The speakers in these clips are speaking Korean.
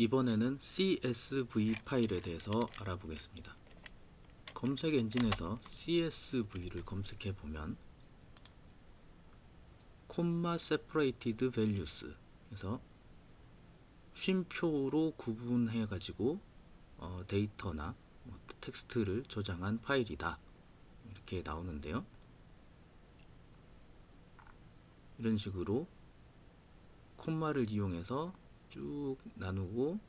이번에는 CSV 파일에 대해서 알아보겠습니다. 검색 엔진에서 CSV를 검색해 보면 콤마 separated values 그래서 쉼표로 구분해 가지고 데이터나 텍스트를 저장한 파일이다 이렇게 나오는데요. 이런 식으로 콤마를 이용해서 쭉 나누고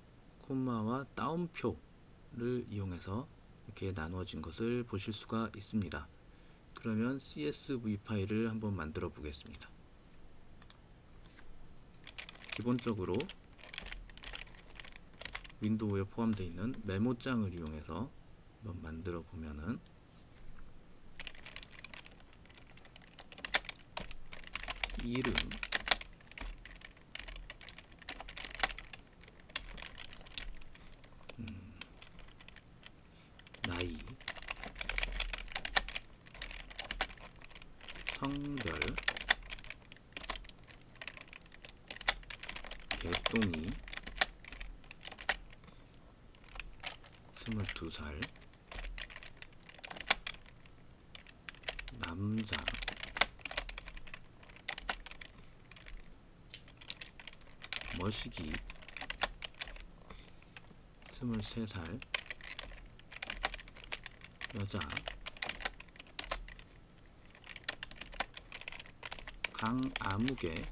콤마와 따옴표를 이용해서 이렇게 나누어진 것을 보실 수가 있습니다. 그러면 CSV 파일을 한번 만들어 보겠습니다. 기본적으로 윈도우에 포함되어 있는 메모장을 이용해서 한번 만들어 보면은 이름, 나이, 성별, 개똥이, 22살, 남자, 머시기, 23살, 여자, 강아무개,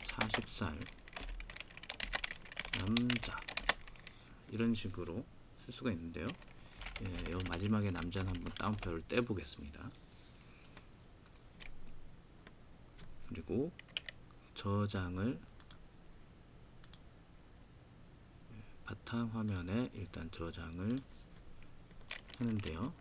40살, 남자 이런 식으로 쓸 수가 있는데요. 이 마지막에 남자는 한번 따옴표를 떼보겠습니다. 그리고 저장을 바탕 화면에 일단 저장을 하는데요.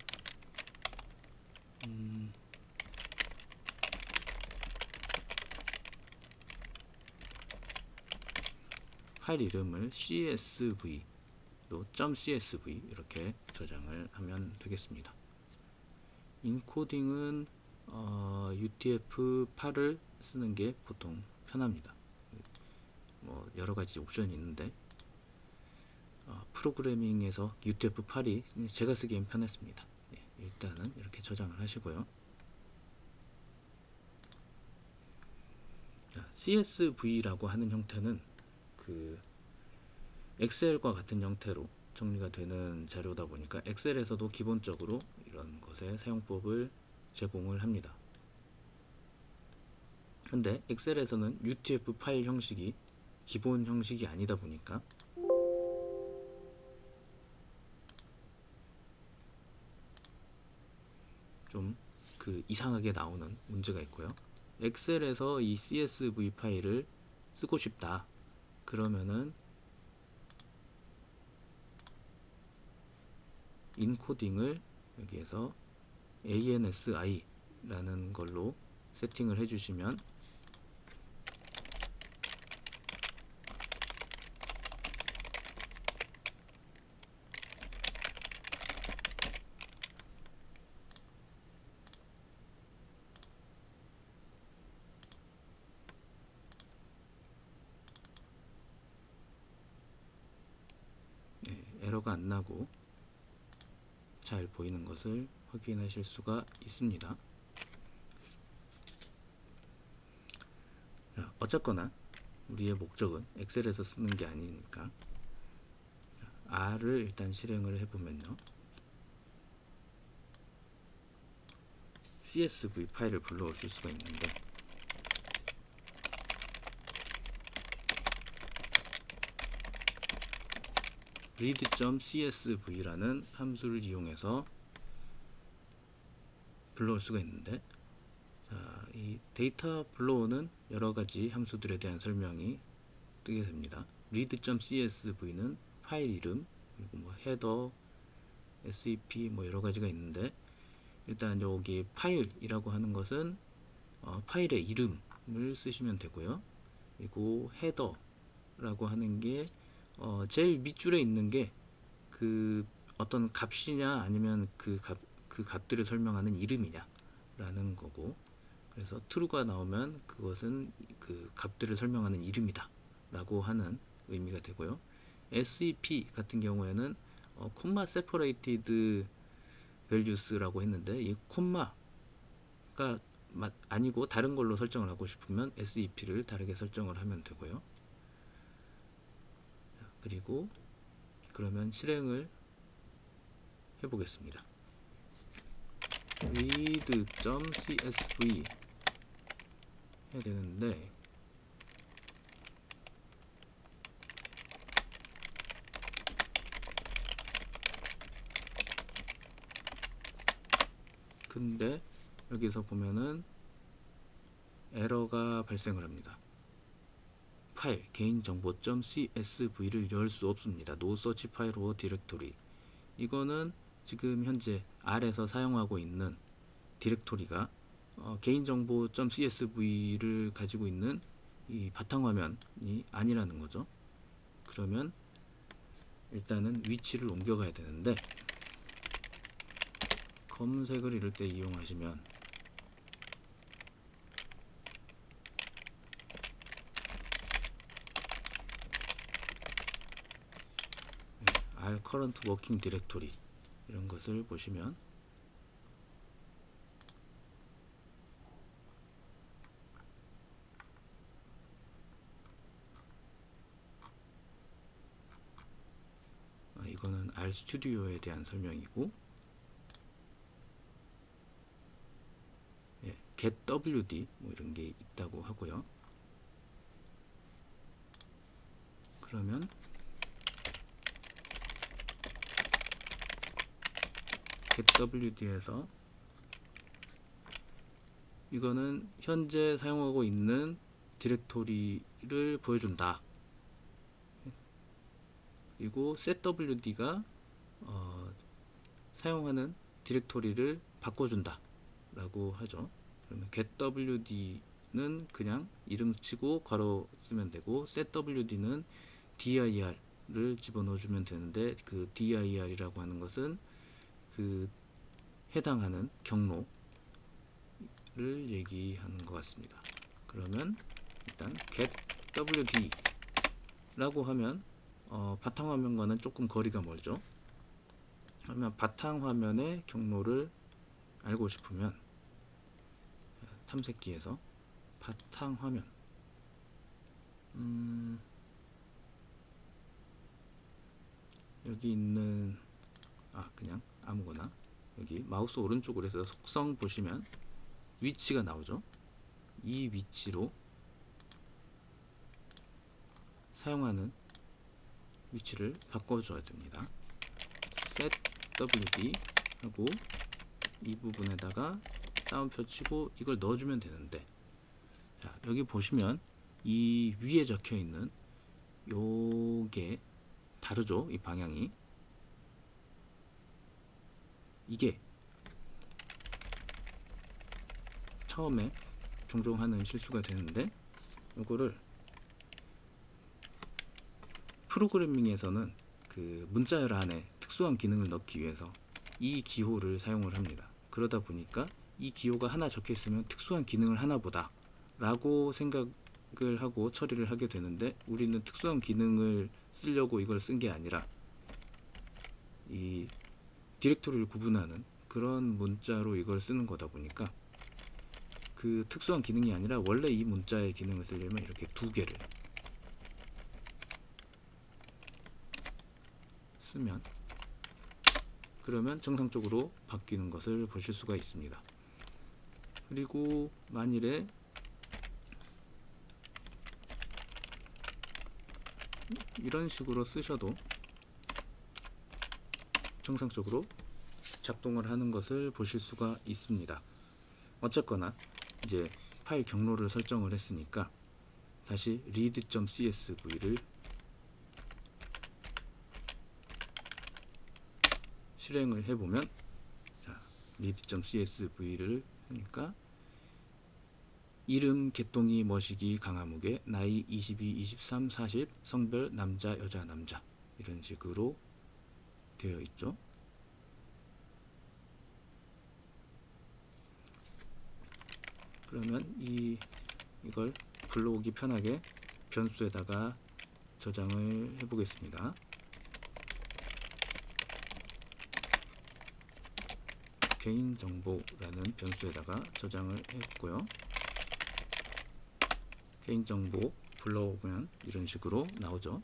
파일 이름을 CSV .csv 이렇게 저장을 하면 되겠습니다. 인코딩은 UTF-8을 쓰는 게 보통 편합니다. 여러가지 옵션이 있는데 프로그래밍에서 UTF-8이 제가 쓰기엔 편했습니다. 일단은 이렇게 저장을 하시고요. CSV라고 하는 형태는 엑셀과 같은 형태로 정리가 되는 자료다 보니까 엑셀에서도 기본적으로 이런 것의 사용법을 제공을 합니다. 근데 엑셀에서는 UTF 파일 형식이 기본 형식이 아니다 보니까 좀 이상하게 나오는 문제가 있고요. 엑셀에서 이 CSV 파일을 쓰고 싶다 그러면은 인코딩을 여기에서 ANSI 라는 걸로 세팅을 해주시면 에러가 안 나고 잘 보이는 것을 확인하실 수가 있습니다. 어쨌거나 우리의 목적은 엑셀에서 쓰는 게 아니니까 R을 일단 실행을 해보면요. CSV 파일을 불러오실 수가 있는데 read.csv라는 함수를 이용해서 불러올 수가 있는데 이 데이터 불러오는 여러가지 함수들에 대한 설명이 뜨게 됩니다. read.csv는 파일 이름 그리고 헤더, sep 여러가지가 있는데 일단 여기 파일이라고 하는 것은 파일의 이름을 쓰시면 되고요. 그리고 헤더라고 하는 게 제일 밑줄에 있는 게 어떤 값이냐 아니면 그 값들을 설명하는 이름이냐 라는 거고, 그래서 true가 나오면 그것은 그 값들을 설명하는 이름이다 라고 하는 의미가 되고요. SEP 같은 경우에는 comma separated values라고 했는데, 이 콤마가 아니고 다른 걸로 설정을 하고 싶으면 SEP를 다르게 설정을 하면 되고요. 그리고 그러면 실행을 해보겠습니다. read.csv 해야 되는데, 근데 여기서 보면은 에러가 발생을 합니다. 파일 개인정보.csv를 열 수 없습니다. No such file or directory. 이거는 지금 현재 R에서 사용하고 있는 디렉토리가 개인정보.csv를 가지고 있는 이 바탕화면이 아니라는 거죠. 그러면 일단은 위치를 옮겨가야 되는데, 검색을 이럴 때 이용하시면 R current working directory 이런 것을 보시면 이거는 R 스튜디오에 대한 설명이고, getwd 뭐 이런 게 있다고 하고요. 그러면 getwd에서 이거는 현재 사용하고 있는 디렉토리를 보여준다. 그리고 setwd가 사용하는 디렉토리를 바꿔준다 라고 하죠. 그러면 getwd는 그냥 이름 치고 괄호 쓰면 되고, setwd는 dir를 집어넣어 주면 되는데, 그 dir이라고 하는 것은 그 해당하는 경로를 얘기하는 것 같습니다. 그러면 일단 getwd 라고 하면 바탕화면과는 조금 거리가 멀죠. 그러면 바탕화면의 경로를 알고 싶으면 탐색기에서 바탕화면 여기 있는 그냥 아무거나 여기 마우스 오른쪽으로 해서 속성 보시면 위치가 나오죠. 이 위치로 사용하는 위치를 바꿔줘야 됩니다. setwd 하고 이 부분에다가 다운표 치고 이걸 넣어주면 되는데, 자, 여기 보시면 이 위에 적혀 있는 요게 다르죠. 이 방향이. 이게 처음에 종종 하는 실수가 되는데, 요거를 프로그래밍에서는 그 문자열 안에 특수한 기능을 넣기 위해서 이 기호를 사용을 합니다. 그러다 보니까 이 기호가 하나 적혀 있으면 특수한 기능을 하나 보다 라고 생각을 하고 처리를 하게 되는데, 우리는 특수한 기능을 쓰려고 이걸 쓴 게 아니라 이 디렉토리를 구분하는 그런 문자로 이걸 쓰는 거다 보니까 그 특수한 기능이 아니라 원래 이 문자의 기능을 쓰려면 이렇게 두 개를 쓰면, 그러면 정상적으로 바뀌는 것을 보실 수가 있습니다. 그리고 만일에 이런 식으로 쓰셔도 정상적으로 작동을 하는 것을 보실 수가 있습니다. 어쨌거나 이제 파일 경로를 설정을 했으니까 다시 read.csv를 실행을 해보면, read.csv를 하니까 이름, 개똥이, 머시기, 강화무게, 나이 22, 23, 40, 성별 남자, 여자, 남자 이런 식으로 되어 있죠. 그러면 이걸 불러오기 편하게 변수에다가 저장을 해 보겠습니다. 개인정보라는 변수에다가 저장을 했고요. 개인정보 불러오면 이런 식으로 나오죠.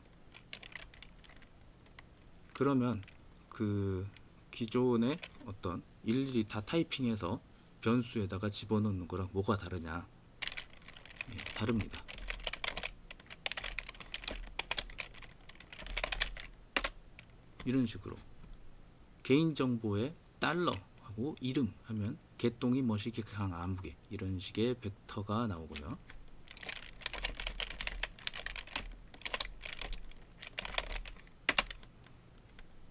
그러면 그 기존의 어떤 일일이 다 타이핑해서 변수에다가 집어넣는 거랑 뭐가 다르냐? 다릅니다. 이런 식으로 개인정보에 달러하고 이름 하면 개똥이 머시기 강 아무개 이런 식의 벡터가 나오고요.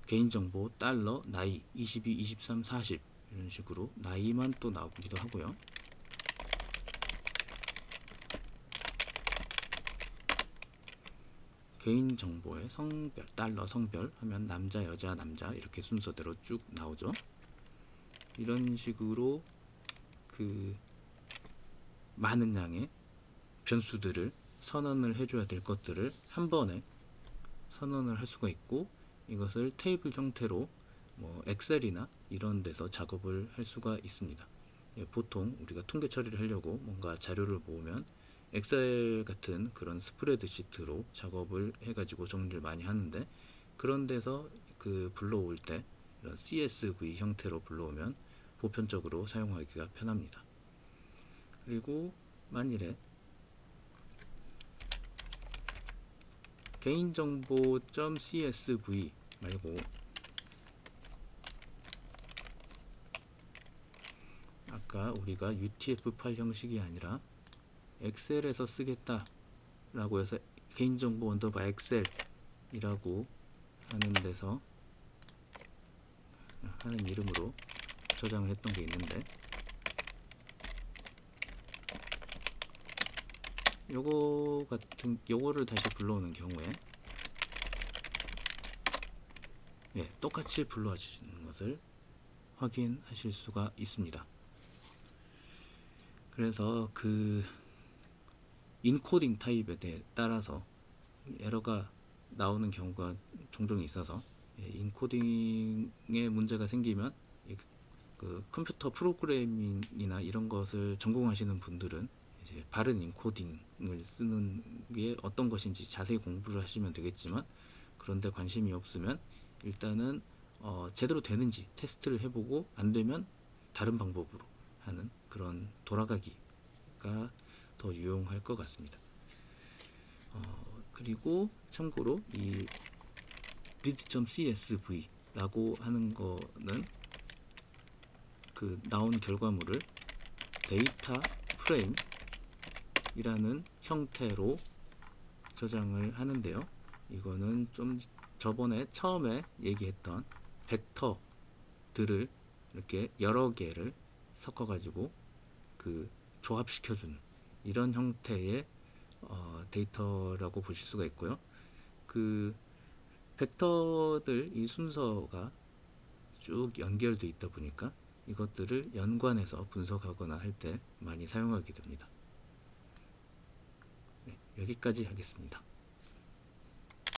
개인정보 달러 나이 22, 23, 40 이런 식으로 나이만 또 나오기도 하고요. 개인정보의 성별 달러 성별 하면 남자 여자 남자 이렇게 순서대로 쭉 나오죠. 이런 식으로 그 많은 양의 변수들을 선언을 해줘야 될 것들을 한 번에 선언을 할 수가 있고, 이것을 테이블 형태로 뭐 엑셀이나 이런 데서 작업을 할 수가 있습니다. 보통 우리가 통계 처리를 하려고 뭔가 자료를 모으면 엑셀 같은 그런 스프레드시트로 작업을 해가지고 정리를 많이 하는데, 그런 데서 그 불러올 때 이런 CSV 형태로 불러오면 보편적으로 사용하기가 편합니다. 그리고 만일에 개인정보.csv 말고 아까 우리가 UTF 파일 형식이 아니라 엑셀에서 쓰겠다 라고 해서 개인정보 언더바 엑셀이라고 하는 데서 하는 이름으로 저장을 했던 게 있는데, 요거를 다시 불러오는 경우에 똑같이 불러주시는 것을 확인하실 수가 있습니다. 그래서 그 인코딩 타입에 따라서 에러가 나오는 경우가 종종 있어서 인코딩에 문제가 생기면 그 컴퓨터 프로그래밍이나 이런 것을 전공하시는 분들은 이제 바른 인코딩을 쓰는 게 어떤 것인지 자세히 공부를 하시면 되겠지만, 그런데 관심이 없으면 일단은 제대로 되는지 테스트를 해보고 안 되면 다른 방법으로 하는 그런 돌아가기가 더 유용할 것 같습니다. 그리고 참고로 이 read.csv라고 하는 거는 그 나온 결과물을 데이터 프레임이라는 형태로 저장을 하는데요. 이거는 좀 저번에 처음에 얘기했던 벡터들을 이렇게 여러 개를 섞어 가지고 그 조합시켜주는 이런 형태의 데이터라고 보실 수가 있고요. 그 벡터들 이 순서가 쭉 연결되어 있다 보니까 이것들을 연관해서 분석하거나 할 때 많이 사용하게 됩니다. 여기까지 하겠습니다.